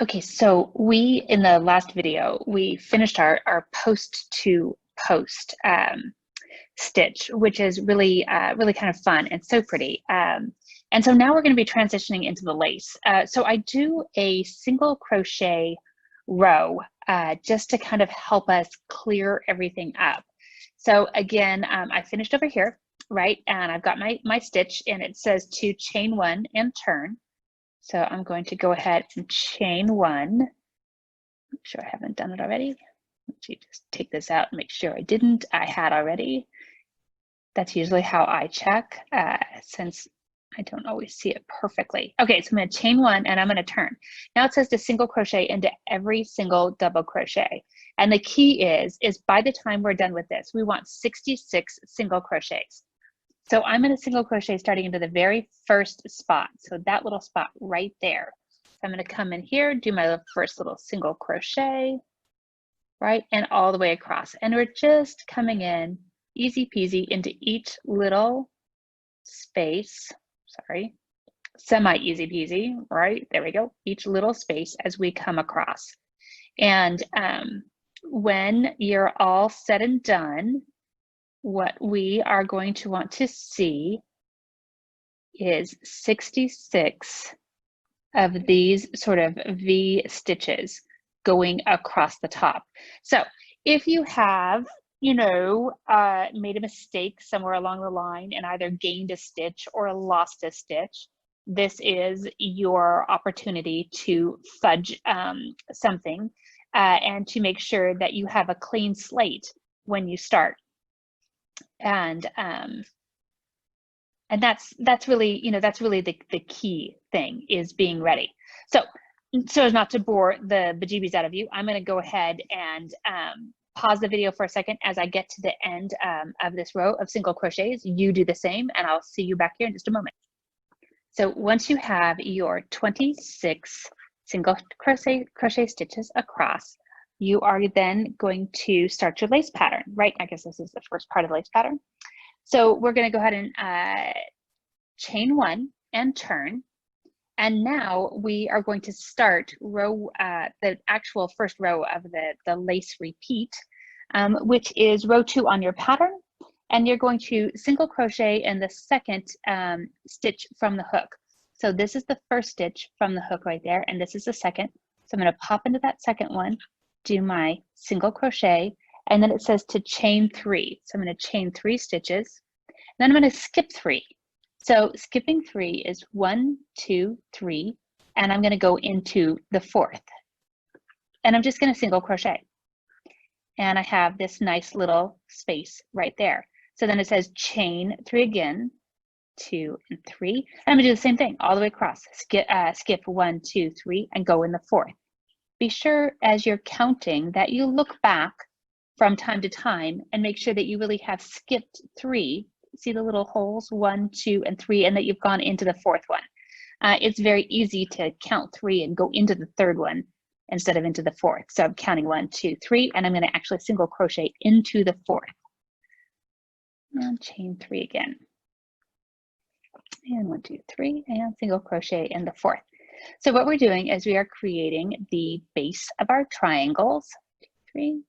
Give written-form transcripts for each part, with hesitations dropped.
Okay, so in the last video, we finished our post to post stitch, which is really, really kind of fun and so pretty. And so now we're going to be transitioning into the lace. So I do a single crochet row just to kind of help us clear everything up. So again, I finished over here, right? And I've got my stitch and it says to chain one and turn. So I'm going to go ahead and chain one. Make sure I haven't done it already. Let's just take this out and make sure I didn't. I had already. That's usually how I check since I don't always see it perfectly. Okay, so I'm going to chain one and I'm going to turn. Now it says to single crochet into every single double crochet. And the key is by the time we're done with this, we want 66 single crochets. So I'm going to single crochet starting into the very first spot. So that little spot right there. So I'm going to come in here, do my first little single crochet, right? And all the way across. And we're just coming in easy peasy into each little space. Sorry, semi easy peasy, right? There we go. Each little space as we come across. And when you're all said and done, what we are going to want to see is 66 of these sort of V stitches going across the top. So if you have, you know, made a mistake somewhere along the line and either gained a stitch or lost a stitch, this is your opportunity to fudge something and to make sure that you have a clean slate when you start. And that's really, you know, that's really the key thing, is being ready. So as not to bore the bejeebies out of you, I'm going to go ahead and pause the video for a second as I get to the end of this row of single crochets. You do the same, and I'll see you back here in just a moment. So once you have your 26 single crochet stitches across, you are then going to start your lace pattern, right? I guess this is the first part of the lace pattern. So we're going to go ahead and chain one and turn. And now we are going to start row, the actual first row of the lace repeat, which is row 2 on your pattern. And you're going to single crochet in the second stitch from the hook. So this is the first stitch from the hook right there, and this is the second. So I'm going to pop into that second one, do my single crochet, and then it says to chain 3. So I'm going to chain 3 stitches. Then I'm going to skip 3. So skipping 3 is 1, 2, 3, and I'm going to go into the 4th. And I'm just going to single crochet. And I have this nice little space right there. So then it says chain 3 again, 2 and 3. And I'm going to do the same thing all the way across. Skip 1, 2, 3, and go in the 4th. Be sure as you're counting that you look back from time to time and make sure that you really have skipped 3. See the little holes, 1, 2, and 3, and that you've gone into the 4th one. It's very easy to count 3 and go into the 3rd one instead of into the 4th. So I'm counting 1, 2, 3, and I'm going to actually single crochet into the 4th. And chain 3 again. And 1, 2, 3, and single crochet in the 4th. So what we're doing is we are creating the base of our triangles. 3,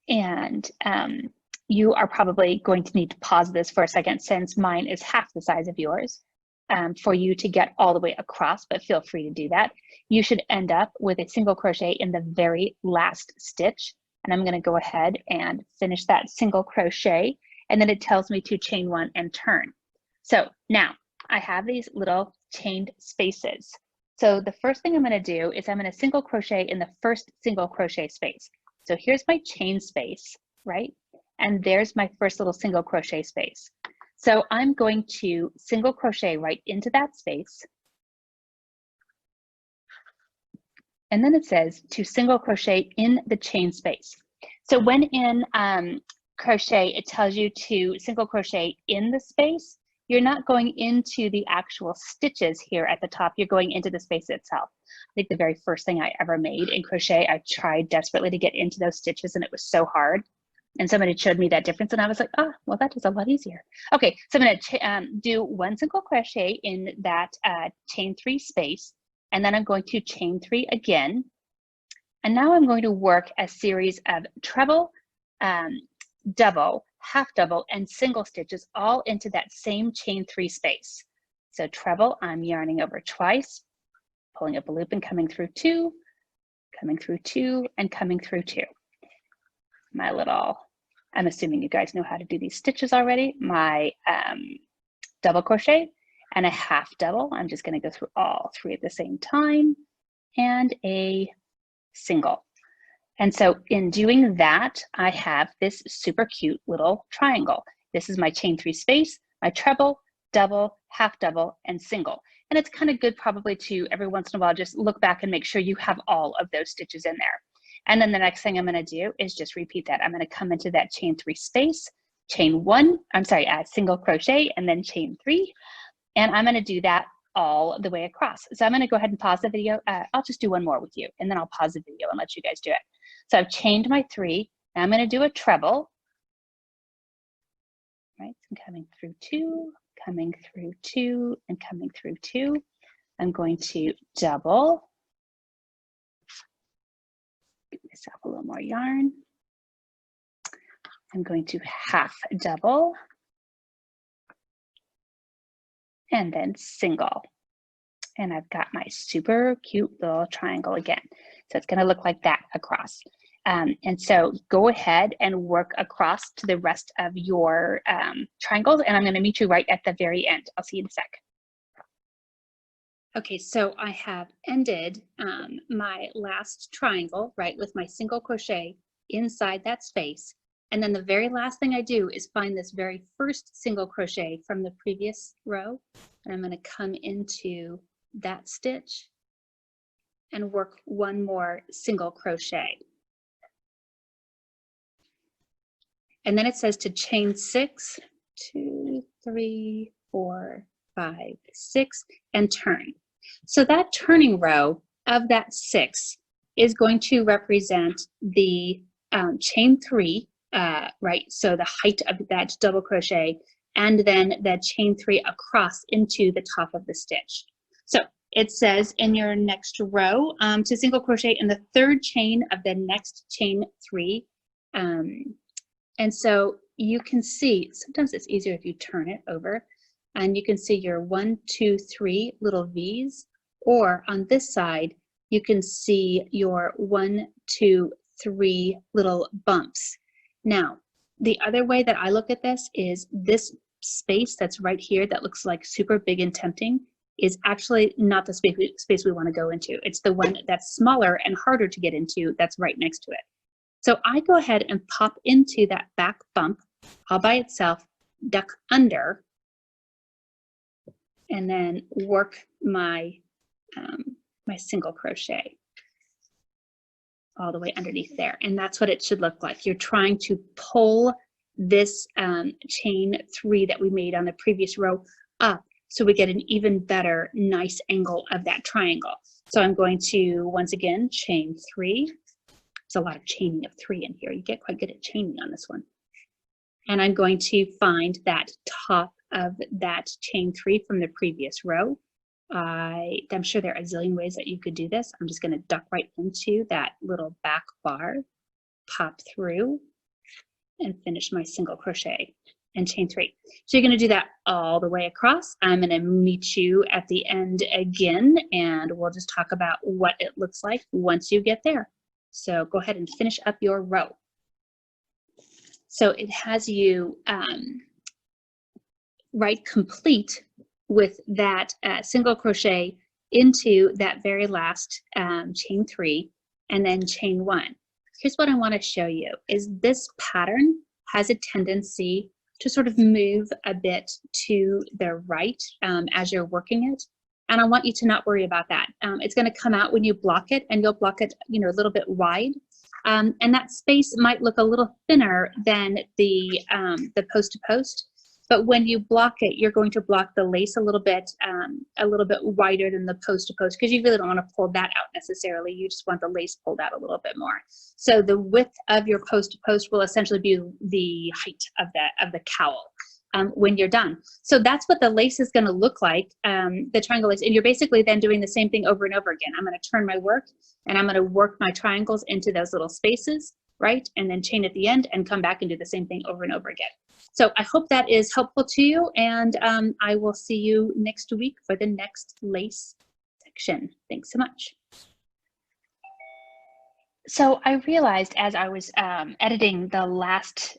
and you are probably going to need to pause this for a second, since mine is half the size of yours, for you to get all the way across, but feel free to do that. You should end up with a single crochet in the very last stitch. And I'm going to go ahead and finish that single crochet. And then it tells me to chain 1 and turn. So now I have these little chained spaces. So the first thing I'm going to do is I'm going to single crochet in the first single crochet space. So here's my chain space, right? And there's my first little single crochet space. So I'm going to single crochet right into that space. And then it says to single crochet in the chain space. So when in crochet, it tells you to single crochet in the space, you're not going into the actual stitches here at the top, you're going into the space itself. I think the very first thing I ever made in crochet, I tried desperately to get into those stitches and it was so hard. And somebody showed me that difference and I was like, oh, well, that is a lot easier. Okay, so I'm going to do 1 single crochet in that chain 3 space. and then I'm going to chain 3 again. And now I'm going to work a series of treble, double, half double, and single stitches all into that same chain 3 space. So treble, I'm yarning over twice, pulling up a loop and coming through 2, coming through 2, and coming through 2. My little, I'm assuming you guys know how to do these stitches already. My double crochet and a half double. I'm just going to go through all 3 at the same time, and a single. And so in doing that, I have this super cute little triangle. This is my chain 3 space, my treble, double, half double, and single. And it's kind of good probably to every once in a while just look back and make sure you have all of those stitches in there. And then the next thing I'm going to do is just repeat that. I'm going to come into that chain 3 space, chain 1, single crochet, and then chain 3. And I'm going to do that all the way across. So I'm going to go ahead and pause the video. I'll just do one more with you, and then I'll pause the video and let you guys do it. So I've chained my 3. Now I'm going to do a treble. Right, so I'm coming through 2, coming through 2, and coming through 2. I'm going to double. Give myself a little more yarn. I'm going to half double. And then single. And I've got my super cute little triangle again. So it's going to look like that across. And so go ahead and work across to the rest of your triangles, and I'm going to meet you right at the very end. I'll see you in a sec. Okay, so I have ended my last triangle, right, with my single crochet inside that space. And then the very last thing I do is find this very first single crochet from the previous row. And I'm going to come into that stitch and work one more single crochet. And then it says to chain 6, 2, 3, 4, 5, 6, and turn. So that turning row of that 6 is going to represent the chain 3, right? So the height of that double crochet, and then the chain 3 across into the top of the stitch. So it says in your next row to single crochet in the 3rd chain of the next chain 3. And so you can see, sometimes it's easier if you turn it over, and you can see your 1, 2, 3 little V's, or on this side, you can see your 1, 2, 3 little bumps. Now, the other way that I look at this is this space that's right here that looks like super big and tempting is actually not the space we want to go into. It's the one that's smaller and harder to get into that's right next to it. So I go ahead and pop into that back bump all by itself, duck under, and then work my, my single crochet all the way underneath there. And that's what it should look like. You're trying to pull this chain 3 that we made on the previous row up so we get an even better, nice angle of that triangle. So I'm going to, once again, chain 3. There's a lot of chaining of 3 in here. You get quite good at chaining on this one. And I'm going to find that top of that chain 3 from the previous row. I'm sure there are a zillion ways that you could do this. I'm just going to duck right into that little back bar, pop through, and finish my single crochet and chain 3. So you're going to do that all the way across. I'm going to meet you at the end again, and we'll just talk about what it looks like once you get there. So go ahead and finish up your row. So it has you right complete with that single crochet into that very last chain 3 and then chain 1. Here's what I want to show you is this pattern has a tendency to sort of move a bit to the right as you're working it. And I want you to not worry about that. It's going to come out when you block it, and you'll block it, you know, a little bit wide. And that space might look a little thinner than the post to post. But when you block it, you're going to block the lace a little bit wider than the post to post, because you really don't want to pull that out necessarily. You just want the lace pulled out a little bit more. So the width of your post to post will essentially be the height of the cowl. when you're done. So that's what the lace is going to look like, the triangle lace. And you're basically then doing the same thing over and over again. I'm going to turn my work and I'm going to work my triangles into those little spaces, right? And then chain at the end and come back and do the same thing over and over again. So I hope that is helpful to you, and I will see you next week for the next lace section. Thanks so much. So I realized as I was editing the last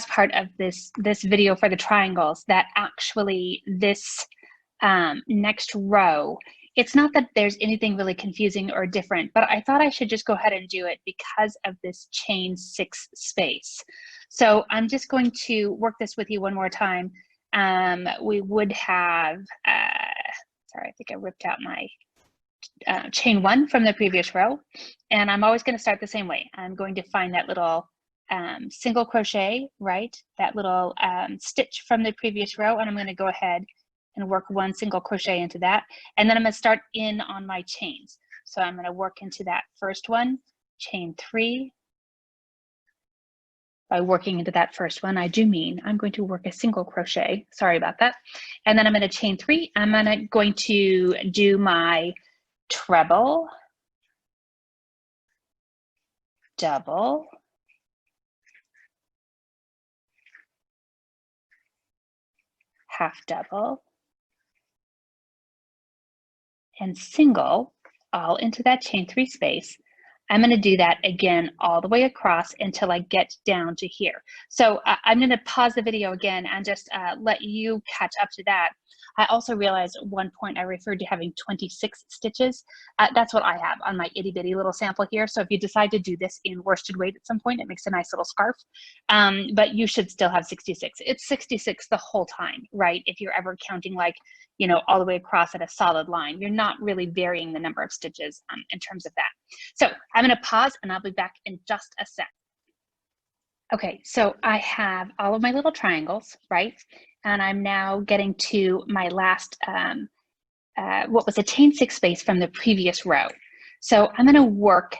part of this video for the triangles that actually this next row, it's not that there's anything really confusing or different, but I thought I should just go ahead and do it because of this chain 6 space. So I'm just going to work this with you one more time. We would have, sorry, I think I ripped out my chain 1 from the previous row, and I'm always going to start the same way. I'm going to find that little single crochet, right? That little stitch from the previous row, and I'm going to go ahead and work 1 single crochet into that, and then I'm going to start in on my chains. So I'm going to work into that first one, chain 3. By working into that first one, I do mean I'm going to work a single crochet. Sorry about that. And then I'm going to chain 3. I'm going to do my treble, double, half double, and single, all into that chain 3 space. I'm going to do that again all the way across until I get down to here. So I'm going to pause the video again and just let you catch up to that. I also realized at one point I referred to having 26 stitches. That's what I have on my itty bitty little sample here. So if you decide to do this in worsted weight at some point, it makes a nice little scarf. But you should still have 66. It's 66 the whole time, right? If you're ever counting like, you know, all the way across at a solid line, you're not really varying the number of stitches in terms of that. So I'm going to pause and I'll be back in just a sec. Okay, so I have all of my little triangles, right? And I'm now getting to my last, what was a chain 6 space from the previous row. So I'm going to work,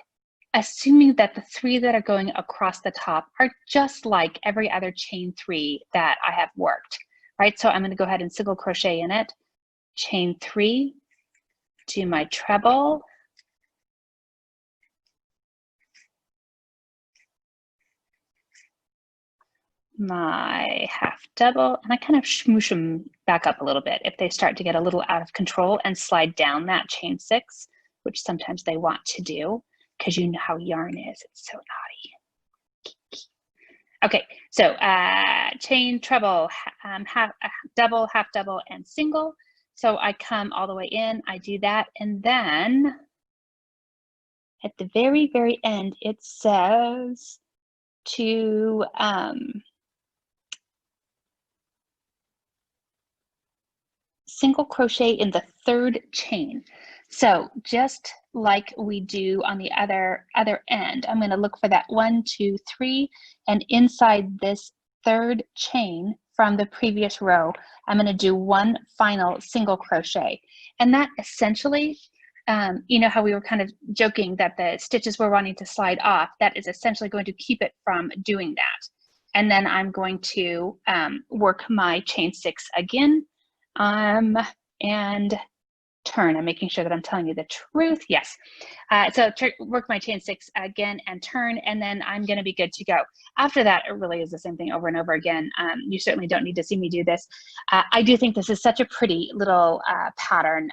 assuming that the 3 that are going across the top are just like every other chain 3 that I have worked, right? So I'm going to go ahead and single crochet in it, chain 3, do my treble, my half double, and I kind of smoosh them back up a little bit if they start to get a little out of control and slide down that chain 6, which sometimes they want to do because you know how yarn is. It's so naughty. Okay, so chain, treble, half double, half double, and single. So I come all the way in, I do that, and then at the very, very end, it says to single crochet in the 3rd chain. So just like we do on the other end, I'm going to look for that 1, 2, 3, and inside this 3rd chain from the previous row, I'm going to do 1 final single crochet. And that essentially, you know how we were kind of joking that the stitches were wanting to slide off, that is essentially going to keep it from doing that. And then I'm going to work my chain 6 again, and turn. I'm making sure that I'm telling you the truth. Yes. So work my chain 6 again and turn, and then I'm going to be good to go. After that, it really is the same thing over and over again. You certainly don't need to see me do this. I do think this is such a pretty little pattern,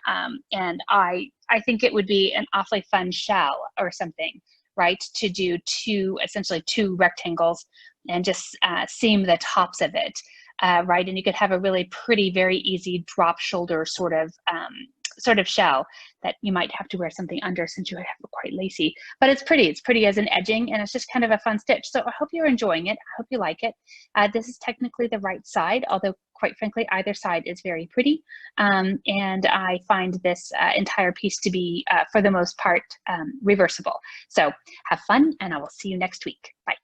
and I think it would be an awfully fun shell or something, right? To do essentially two rectangles and just seam the tops of it, right? And you could have a really pretty, very easy drop shoulder sort of shell that you might have to wear something under since you have it quite lacy, but it's pretty as an edging, and it's just kind of a fun stitch. So I hope you're enjoying it. I hope you like it. This is technically the right side, although quite frankly, either side is very pretty. And I find this entire piece to be, for the most part, reversible. So have fun, and I will see you next week. Bye.